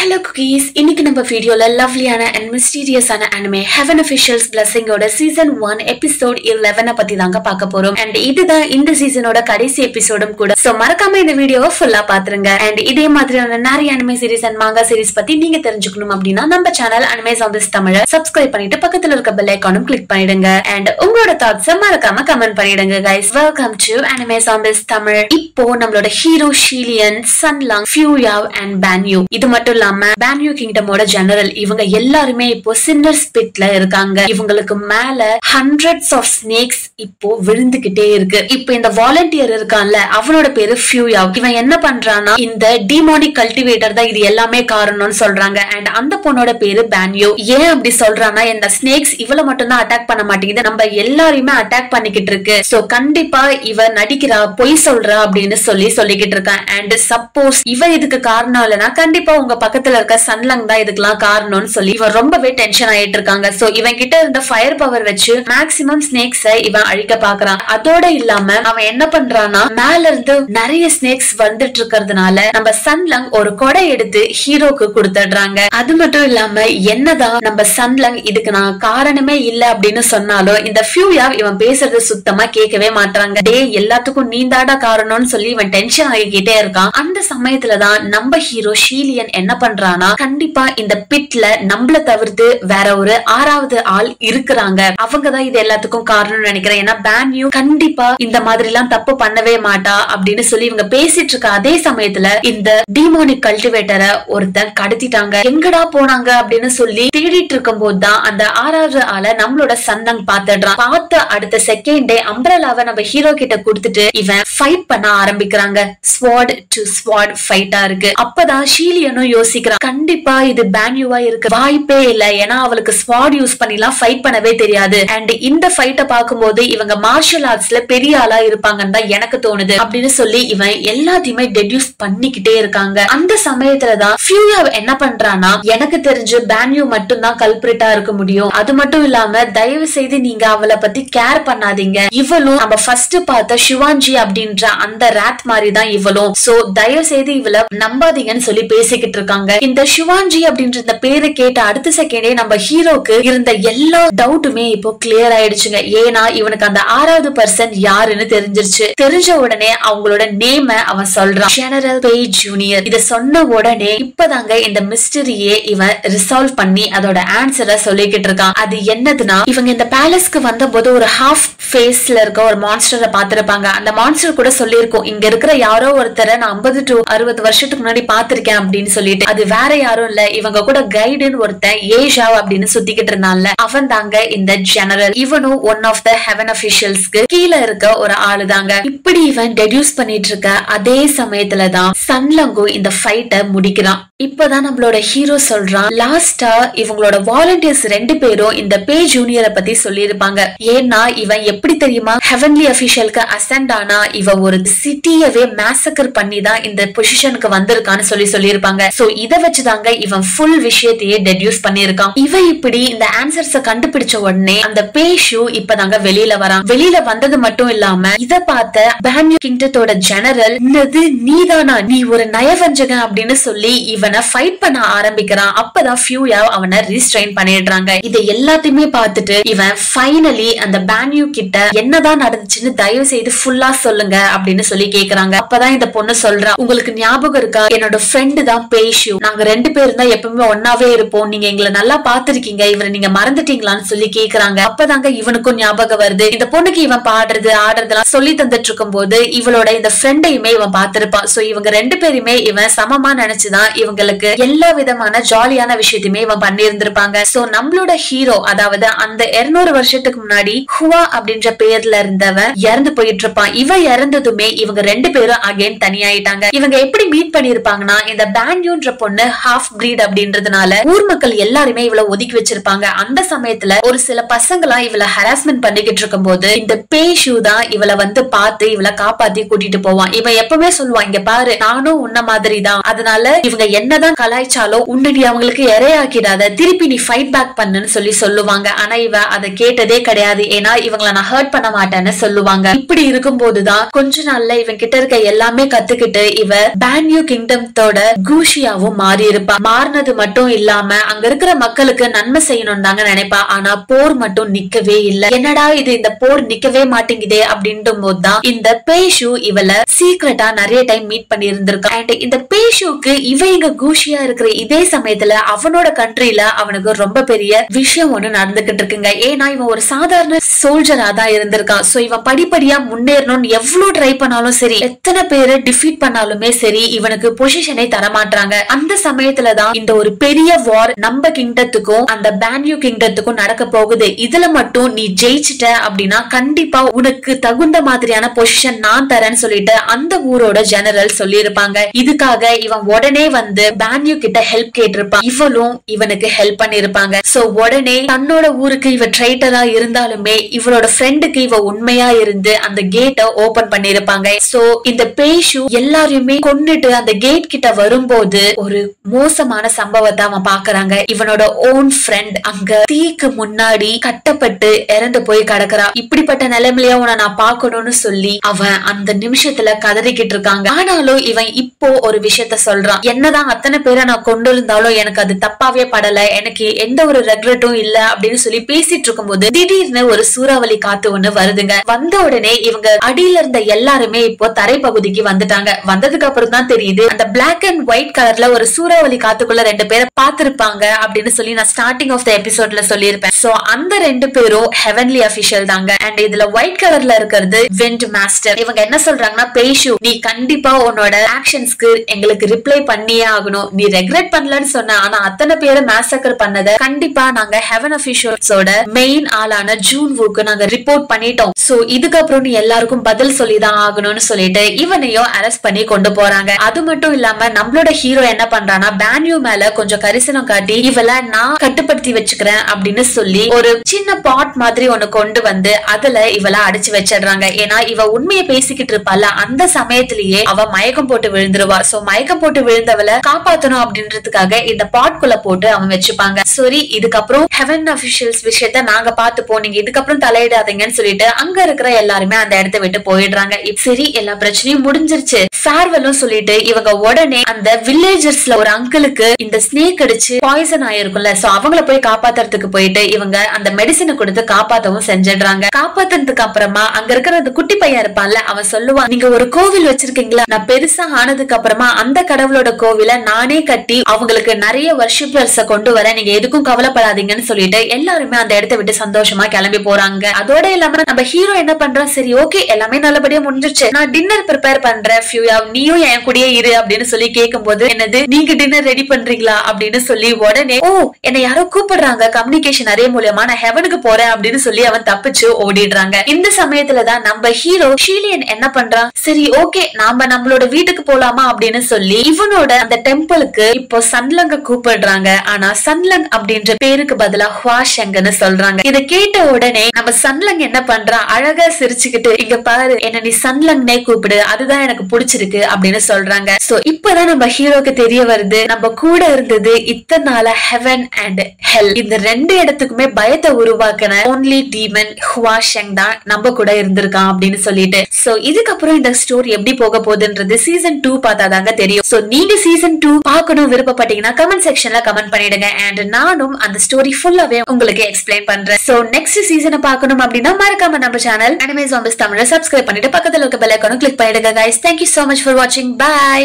Hello cookies, இன்னைக்கு நம்ம வீடியோல லவ்லியான and mysteriousான anime Heaven Officials Blessing ஓட season 1 episode 11 பத்தி தாங்க பார்க்க போறோம். and இதுதான் இந்த சீசனோட கடைசி எபிசோடும் கூட. சோ மறக்காம இந்த வீடியோவை ஃபுல்லா பாத்துருங்க. and இதே மாதிரியான நிறைய anime series and manga series பத்தி நீங்க தெரிஞ்சுக்கணும் அப்படின்னா நம்ம சேனல் Anime Zombies தமிழ சப்ஸ்கிரைப் பண்ணிட்டு பக்கத்துல இருக்க பெல் ஐகானும் கிளிக் பண்ணிடுங்க. and உங்களோட தாட்ஸ் மறக்காம கமெண்ட் பண்ணிடுங்க guys. Welcome to Anime Zombies Tamil. இப்போ நம்மளோட ஹீரோ ஷீலியன், சன்லாங், ஃபியூயாவ் and பான்யூ இது மட்டும் பான்யூ கிங்டமோட ஜெனரல் இவங்க எல்லாருமே இப்போ சின்னர்ஸ் பிட்ல இருக்காங்க. இவங்களுக்கு மேல ஹண்ட்ரட்ஸ் ஆஃப் ஸ்னேக்ஸ் இப்போ விழுந்துகிட்டே இருக்கு. இப்போ இந்த வாலண்டியர் இருக்கான்ல அவனோட பேரு ஃபியூயாவ். இவன் என்ன பண்றானா இந்த டீமோனிக் கல்டிவேட்டர் தான் இது எல்லாமே காரணம்னு சொல்றாங்க. அண்ட் அந்த பொண்ணோட பேரு பான்யூ. ஏன் அப்படி சொல்றானா இந்த ஸ்னேக்ஸ் இவள மட்டும் தான் அட்டாக் பண்ண மாட்டேங்குது, நம்ம எல்லாரையுமே அட்டாக் பண்ணிக்கிட்டு இருக்கு. சோ கண்டிப்பா இவ நடிக்கிறா, பொய் சொல்றா அப்படின்னு சொல்லிக்கிட்டு இருக்கான். அண்ட் சப்போஸ் இவ இதுக்கு காரணம் இல்லைன்னா கண்டிப்பா உங்க பக்கத்துல இருக்க சன்லங் தான் இதுக்கெல்லாம் காரணம்னு சொல்லி இவன் ரொம்பவே டென்ஷன் ஆயிட்டு இருக்காங்க. சோ இவன் கிட்ட இருந்த ஃபயர் பவர் வச்சு மேக்சிமம் ஸ்னேக்ஸை இவன் அழிக்க பாக்குறான். அதோட இல்லாம அவன் என்ன பண்றானா மேல இருந்து நிறைய ஸ்னேக்ஸ் வந்துட்டு இருக்கிறதுனால நம்ம சன்லங் ஒரு கொடை எடுத்து ஹீரோக்கு கொடுத்துடுறாங்க. அது மட்டும் இல்லாம என்னதான் நம்ம சன்லங் இதுக்கு நான் காரணமே இல்ல அப்படின்னு சொன்னாலும் இந்த ஃபியூயாவ் இவன் பேசுறது சுத்தமா கேட்கவே மாட்டாங்க. டே எல்லாத்துக்கும் நீந்தாடா காரணம்னு சொல்லி இவன் டென்ஷன் ஆகிக்கிட்டே இருக்கான். அந்த சமயத்துலதான் நம்ம ஹீரோ ஷீலியன் என்ன பண்றானா கண்டிப்பா இந்த பிட்ல நம்மள தவிர்த்து வேற ஒரு ஆறாவது ஆள் இருக்கிறாங்க, அவங்கதான் இது எல்லாத்துக்கும் காரணம்னு நினைக்கிறேன். ஏன்னா பான்யூ கண்டிப்பா இந்த மாதிரி எல்லாம் தப்பு பண்ணவே மாட்டா அப்படின்னு சொல்லி இவங்க பேசிட்டு இருக்க அதே சமயத்துல இந்த டீமோனிக் கல்டிவேட்டரை ஒருத்தன் கடத்திட்டாங்க. எங்கடா போனாங்க அப்படின்னு சொல்லி தேடிட்டு இருக்கும் போதுதான் அந்த ஆறாவது ஆளை நம்மளோட சந்தங் பாத்துடுறான். பார்த்த அடுத்த செகண்டே அம்பரலாவை நம்ம ஹீரோ கிட்ட கொடுத்துட்டு இவன் ஃபைட் பண்ண ஆரம்பிக்கிறாங்க. ஸ்வாட் டு ஸ்வாட் ஃபைட்டா இருக்கு. அப்பதான் ஷீலியனும் யோசிக்கிறான் கண்டிப்பா இது பான்யூவா இருக்க வாய்ப்பே இல்ல, ஏன்னா அவளுக்கு ஸ்வாட் யூஸ் பண்ணிலாம் ஃபைட் பண்ணவே தெரியாது. அண்ட் இந்த ஃபைட்ட பாக்கும்போது இவங்க மார்ஷல் ஆர்ட்ஸ்ல பெரிய ஆளா இருப்பாங்கன்னு தான் எனக்கு தோணுது அப்படின்னு சொல்லி இவன் எல்லாத்தையுமே டெடியூஸ் பண்ணிக்கிட்டே இருக்காங்க. அந்த சமயத்துலதான் ஃபியூயாவ் என்ன பண்றானா எனக்கு தெரிஞ்சு பான்யூ மட்டும் தான் கல்பிரிட்டா இருக்க முடியும், அது மட்டும் இல்லாம தயவு செய்து நீங்க அவளை பத்தி கேர் பண்ணாதீங்க, இவளும் நம்ம ஃபர்ஸ்ட் பார்த்த சிவாஞ்சி அப்படின்ற அந்த ராத் மாதிரி தான் இவளும், சோ தயவு செய்து இவளை நம்பாதீங்கன்னு சொல்லி பேசிக்கிட்டு இருக்காங்க. இந்த சிவாஞ்சி அப்படின்ற இந்த பேரை கேட்ட அடுத்த செகண்டே நம்ம ஹீரோக்கு இருந்த எல்லா டவுட்டுமே இப்போ கிளியர் ஆயிடுச்சுங்க. ஏன்னா இவனுக்கு அந்த ஆறாவது பர்சன் யாருன்னு தெரிஞ்சிருச்சு. தெரிஞ்ச உடனே அவங்களோட நேம அவன் சொல்றான், ஜெனரல் பேஜ் ஜூனியர். இத சொன்ன உடனே இப்பதாங்க இந்த மிஸ்டரியே இவன் ரிசால்வ் பண்ணி அதோட ஆன்சரை சொல்லிக்கிட்டு இருக்கான். அது என்னதுன்னா இவங்க இந்த பேலஸ்க்கு வந்த போது ஒரு ஹாஃப் ஃபேஸ்ல இருக்க ஒரு மான்ஸ்டரை பாத்திருப்பாங்க. அந்த மான்ஸ்டர் கூட சொல்லிருக்கும் இங்க இருக்கிற யாரோ ஒருத்தரை நான் 50 to 60 வருஷத்துக்கு முன்னாடி பாத்திருக்கேன் அப்படின்னு சொல்லிட்டு. அது வேற யாரும் இல்ல, இவங்க கூட கைடுன்னு ஒருத்தன் ஏஷாவ் அப்படின்னு சுத்திக்கிட்டு இருந்தான்ல அவன் தாங்க இந்த ஜெனரல். இவனும் ஒன் ஆஃப் த ஹெவன் அபிஷியல்ஸ்க்கு கீழே இருக்க ஒரு ஆளு தாங்க. இப்படி இவன் டெடியூஸ் பண்ணிட்டு இருக்க அதே சமயத்துலதான் சன்லங்கும் இந்த ஃபைட்டை முடிக்கிறான். இப்பதான் நம்மளோட ஹீரோ சொல்றான் லாஸ்டா இவங்களோட வாலண்டியர்ஸ் 2 பேரும் இந்த பே ஜூனியரை பத்தி சொல்லியிருப்பாங்க. ஏன்னா இவன் எப்படி தெரியுமா ஹெவன்லி அபிஷியலுக்கு அசெண்ட் ஆனா இவன் ஒரு சிட்டியவே மேசக்கர் பண்ணி தான் இந்த பொசிஷனுக்கு வந்திருக்கான்னு சொல்லியிருப்பாங்க. சோ இத வச்சுதாங்க இவன் ஃபுல் விஷயத்தையே டெடியூஸ் பண்ணிருக்கான். இவன் இப்படி இந்த ஆன்சர்ஸ கண்டுபிடிச்ச உடனே அந்த பேஷு இப்பதாங்க வெளியில வரான். வெளியில வந்தது மட்டும் இல்லாம இத பார்த்த பான்யூ கிங்டத்தோட ஜெனரல் என்னது நீதானா, நீ ஒரு நயவஞ்சகன் அப்படின்னு சொல்லி இவனை ஃபைட் பண்ண ஆரம்பிக்கிறான். அப்பதான் ஃபியூயாவ் அவனை ரீஸ்ட்ரெயின் பண்ணிடுறாங்க. இதை எல்லாத்தையுமே பார்த்துட்டு இவன் ஃபைனலி அந்த பான்யூ கிட்ட என்னதான் நடந்துச்சுன்னு தயவு செய்து ஃபுல்லா சொல்லுங்க அப்படின்னு சொல்லி கேக்குறாங்க. அப்பதான் இந்த பொண்ணு சொல்றா உங்களுக்கு ஞாபகம் இருக்கா என்னோட ஃப்ரெண்டு தான் பேஷு, நாங்க 2 பேரும் தான் எப்பவுமே ஒன்னாவே இருப்போம், நீங்க எங்களை நல்லா பாத்திருக்கீங்க, இவரை நீங்க மறந்துட்டீங்களான்னு சொல்லி கேக்குறாங்க. அப்பதாங்க இவனுக்கும் ஞாபகம் வருது இந்த பொண்ணுக்கு இவன் பாடுறது ஆடுறதெல்லாம் சொல்லி தந்துட்டு இருக்கும் போது இவளோட இந்த ஃப்ரெண்டையுமே இவன் பாத்திருப்பான். சோ இவங்க 2 பேருமே இவன் சமமா நினைச்சுதான் இவங்களுக்கு எல்லா விதமான ஜாலியான விஷயத்தையுமே இவன் பண்ணி இருந்திருப்பாங்க. சோ நம்மளோட ஹீரோ அதாவது அந்த 200 வருஷத்துக்கு முன்னாடி ஹுவா அப்படின்ற பேர்ல இருந்தவன் இறந்து போயிட்டு இருப்பான். இவன் இறந்ததுமே இவங்க 2 பேரும் அகைன் தனியாயிட்டாங்க. இவங்க எப்படி மீட் பண்ணிருப்பாங்கன்னா இந்த பான்யூன்ற பொண்ணு ஹாஃப் பிரீட் அப்படின்றதுனால ஊர் மக்கள் எல்லாருமே இவளை ஒதுக்கி வச்சிருப்பாங்க. அந்த சமயத்துல ஒரு சில பசங்களாம் இவளை ஹராஸ்மெண்ட் பண்ணிக்கிட்டு இருக்கும் போது இந்த பேஷு தான் இவளை வந்து பார்த்து இவளை காப்பாத்தி கூட்டிட்டு போவான். இவன் எப்பவுமே சொல்லுவான் இங்க பாரு நானும் உன்ன மாதிரி தான், அதனால இவங்க என்னதான் கலாய்ச்சாலும் உன்னை நீ அவங்களுக்கு இரையாக்கிடாத, திருப்பி நீ ஃபைட் பேக் பண்ணுன்னு சொல்லுவாங்க. ஆனா இவ அதை கேட்டதே கிடையாது, ஏன்னா இவங்களை நான் ஹர்ட் பண்ண மாட்டேன்னு சொல்லுவாங்க. இப்படி இருக்கும் போதுதான் கொஞ்ச நாள்ல இவன் கிட்ட இருக்க எல்லாமே கத்துக்கிட்டு இவ பான்யூ கிங்டத்தோட கூஷியாவும் ஹீரோவும் மாறி இருப்பா. மாறினது மட்டும் இல்லாம அங்க இருக்கிற மக்களுக்கு நன்மை செய்யணும் தாங்க நினைப்பா. ஆனா போர் மட்டும் நிக்கவே இல்ல. என்னடா இது, இந்த போர் நிக்கவே மாட்டேங்குதே அப்படின்ற போதுதான் இந்த பேஷு இவள சீக்ரெட்டா நிறைய டைம் மீட் பண்ணி இருந்திருக்கா. அண்ட் இந்த பேஷுக்கு இவ இங்க கூஷியா இருக்கிற இதே சமயத்துல அவனோட கண்ட்ரில அவனுக்கு ரொம்ப பெரிய விஷயம் ஒண்ணு நடந்துகிட்டு இருக்குங்க. ஏன்னா இவன் ஒரு சாதாரண சோல்ஜரா தான் இருந்திருக்கான். சோ இவன் படிப்படியா முன்னேறணும்னு எவ்வளவு ட்ரை பண்ணாலும் சரி, எத்தனை பேரை டிஃபீட் பண்ணாலுமே சரி, இவனுக்கு பொசிஷனை தரமாட்டாங்க. அந்த சமயத்துலதான் இந்த ஒரு பெரிய வார் நம்ம கிங்டத்துக்கும் அந்த பேன்யூ கிங்டத்துக்கும் நடக்க போகுது. இதுல மட்டும் நீ ஜெயிச்சிட்ட அப்படின்னா கண்டிப்பா உனக்கு தகுந்த மாதிரியான பொசிஷன் நான் தரேன்னு சொல்லிட்டு அந்த ஊரோட ஜெனரல் சொல்லி இருப்பாங்க. இதுக்காக இவன் உடனே வந்து பேன்யூ கிட்ட ஹெல்ப் கேட்டிருப்பான். இவளும் இவனுக்கு ஹெல்ப் பண்ணிருப்பாங்க. சோ உடனே தன்னோட ஊருக்கு இவ ட்ரைட்டரா இருந்தாலுமே இவளோட ஃப்ரெண்டுக்கு இவ உண்மையா இருந்து அந்த கேட்டை ஓபன் பண்ணிருப்பாங்க. சோ இந்த பேஷு எல்லாரையுமே கொன்னுட்டு அந்த கேட் கிட்ட வரும்போது ஒரு மோசமான சம்பவத்தை அவன் பாக்குறாங்க. இவனோட ஓன் ஃப்ரெண்ட் அங்க தீக்கு முன்னாடி கட்டப்பட்டு இறந்து போய் கிடக்குறா. இப்படிப்பட்ட நிலைமையில உன நான் பாக்கணும்னு சொல்லி அவன் அந்த நிமிஷத்துல கதறிக்கிட்டு இருக்காங்க. ஆனாலும் இவன் இப்போ ஒரு விஷயத்த சொல்றான். என்னதான் அத்தனை பேரை நான் கொண்டு இருந்தாலும் எனக்கு அது தப்பாவே படல, எனக்கு எந்த ஒரு ரெக்ரெட்டும் இல்ல அப்படின்னு சொல்லி பேசிட்டு இருக்கும்போது திடீர்னு ஒரு சூறாவளி காத்து ஒண்ணு வருதுங்க. வந்த உடனே இவங்க அடியில இருந்த எல்லாருமே இப்போ தரைப்பகுதிக்கு வந்துட்டாங்க. வந்ததுக்கு அப்புறம் தான் தெரியுது அந்த பிளாக் அண்ட் ஒயிட் கலர்ல ஒரு சூறாவளி காத்துக்குள்ள ரெண்டு பேரை பாத்திருப்பாங்க அப்படின்னு சொல்லி நான் ஸ்டார்டிங் ஆஃப் த எபிசோட்ல சொல்லியிருப்பேன். சோ அந்த ரெண்டு பேரும் ஹெவன்லி அபிஷியல் தாங்க. அண்ட் இதுல ஒயிட் கலர்ல இருக்கிறது விண்ட் மாஸ்டர். இவங்க என்ன சொல்றாங்கன்னா, பேஷு நீ கண்டிப்பா உன்னோட ஆக்ஷன்ஸ்க்கு எங்களுக்கு ரிப்ளை பண்ணியே ஆகணும். நீ ரெக்ரெட் பண்ணலன்னு சொன்ன, ஆனா அத்தனை பேரை மேசக்கர் பண்ணத கண்டிப்பா நாங்க ஹெவன் அபிஷியல்ஸோட மெயின் ஆளான ஜூன் வுக்கு நாங்க ரிப்போர்ட் பண்ணிட்டோம். சோ இதுக்கப்புறம் நீ எல்லாருக்கும் பதில் சொல்லிதான் ஆகணும்னு சொல்லிட்டு இவனையும் அரெஸ்ட் பண்ணி கொண்டு போறாங்க. அது மட்டும் இல்லாம நம்மளோட ஹீரோ என்ன பண்றானா, பேன்யூ மேல கொஞ்சம் கரிசனம் காட்டி இவள நான் கட்டுப்படுத்தி வச்சுக்கிறேன் அப்படின்னு சொல்லி ஒரு சின்ன பாட் மாதிரி ஒண்ணு கொண்டு வந்து அதுல இவள அடிச்சு வச்சிடுறாங்க. ஏன்னா இவ உண்மையை பேசிக்கிட்டு இருப்பால, அந்த சமயத்திலேயே அவ மயக்கம் போட்டு விழுந்துருவா. சோ மயக்கம் போட்டு விழுந்தவளை காப்பாத்தணும் அப்படின்றதுக்காக இந்த பாட்குள்ள போட்டு அவன் வச்சுப்பாங்க. சரி, இதுக்கப்புறம் ஹெவன் அபிஷியல்ஸ் விஷயத்த நாங்க பாத்துப்போம், நீங்க இதுக்கப்புறம் தலையிடாதீங்கன்னு சொல்லிட்டு அங்க இருக்கிற எல்லாருமே அந்த இடத்த விட்டு போயிடுறாங்க. சரி, எல்லா பிரச்சனையும் முடிஞ்சிருச்சு, ஃபேர்வெல்லும் சொல்லிட்டு இவங்க உடனே அந்த வில்லேஜர்ஸ்ல ஒரு அங்கிளுக்கு இந்த ஸ்னேக் அடிச்சு பாய்சன் ஆயிருக்கும்ல, சோ அவங்கள போய் காப்பாத்துறதுக்கு போயிட்டு இவங்க அந்த மெடிசனை கொடுத்து காப்பாத்தவும் செஞ்சிடுறாங்க. காப்பாத்தினதுக்கு அப்புறமா அங்க இருக்கிற அந்த குட்டி பையன் இருப்பான்ல, அவன் சொல்லுவான், நீங்க ஒரு கோவில் வச்சிருக்கீங்களா, நான் பெருசா ஆனதுக்கு அப்புறமா அந்த கடவுளோட கோவில நானே கட்டி அவங்களுக்கு நிறைய வர்ஷிப்பர்ஸ கொண்டு வர, நீங்க எதுக்கும் கவலைப்படாதீங்கன்னு சொல்லிட்டு எல்லாருமே அந்த இடத்த விட்டு சந்தோஷமா கிளம்பி போறாங்க. அதோட இல்லாம நம்ம ஹீரோ என்ன பண்றான், சரி ஓகே எல்லாமே நல்லபடியா முடிஞ்சிருச்சு, நான் டின்னர் ப்ரிப்பேர் பண்றேன், ஃபியூயா நீயும் என் கூடயே இரு அப்படின்னு சொல்லி கேட்கும் போது, என்னது நீங்க டின்னர் ரெடி பண்றீங்களா அப்படின்னு சொல்லி உடனே, ஓ என்ன யாரோ கூப்பிடுறாங்க கம்யூனிகேஷன் அரே மூலமா, நான் ஹெவனுக்கு போறேன் அப்படின்னு சொல்லி அவன் தப்பிச்சு ஓடிடுறாங்க. இந்த சமயத்துலதான் நம்ம ஹீரோ ஷீலியன் என்ன பண்றான், சரி ஓகே நாம நம்மளோட வீட்டுக்கு போலாமா அப்படின்னு சொல்லி இவனோட அந்த டெம்பிளுக்கு இப்போ சன்லங்க கூப்பிடுறாங்க. ஆனா சன்லங் அப்படின்ற பேருக்கு பதிலா ஹுவாஷெங்னு சொல்றாங்க. இத கேட்ட உடனே நம்ம சன்லங் என்ன பண்றான், அழகா சிரிச்சுக்கிட்டு, இங்க பாரு என்ன நீ சன்லங்னே கூப்பிடு, அதுதான் எனக்கு பிடிச்சிருக்கு அப்படின்னு சொல்றாங்க. சோ இப்பதான் நம்ம ஹீரோக்கு தெரிய வருது, நம்ம கூட இருந்தது இத்தனை நாள ஹெவன் அண்ட் ஹெல், இந்த ரெண்டு இடத்துக்குமே பயத்தை உருவாக்கின only demon ஹுவாஷெங் தான் நம்ம கூட இருந்திருக்கான் அப்படின்னு சொல்லிட்டு. சோ இதுக்கப்புறம் இந்த ஸ்டோரி எப்படி போக போகுதுன்றது சீசன் 2 பார்த்தாதாங்க தெரியும். சோ நீங்க சீசன் 2 பார்க்கணும் விருப்பப்பட்டீங்கன்னா கமெண்ட் செக்ஷன்ல கமெண்ட் பண்ணிடுங்க. அண்ட் நானும் அந்த ஸ்டோரி ஃபுல்லாவே உங்களுக்கு எக்ஸ்பிளைன் பண்றேன். சோ நெக்ஸ்ட் சீசனை பார்க்கணும் அப்படின்னா மறக்காம நம்ம சேனல் அனிமே ஜாம்பிஸ் தமிழ சப்ஸ்கிரைப் பண்ணிட்டு பக்கத்துல இருக்க பெல் ஐகானை கிளிக் பண்ணிடுங்க guys. Thank you so much for watching. Bye.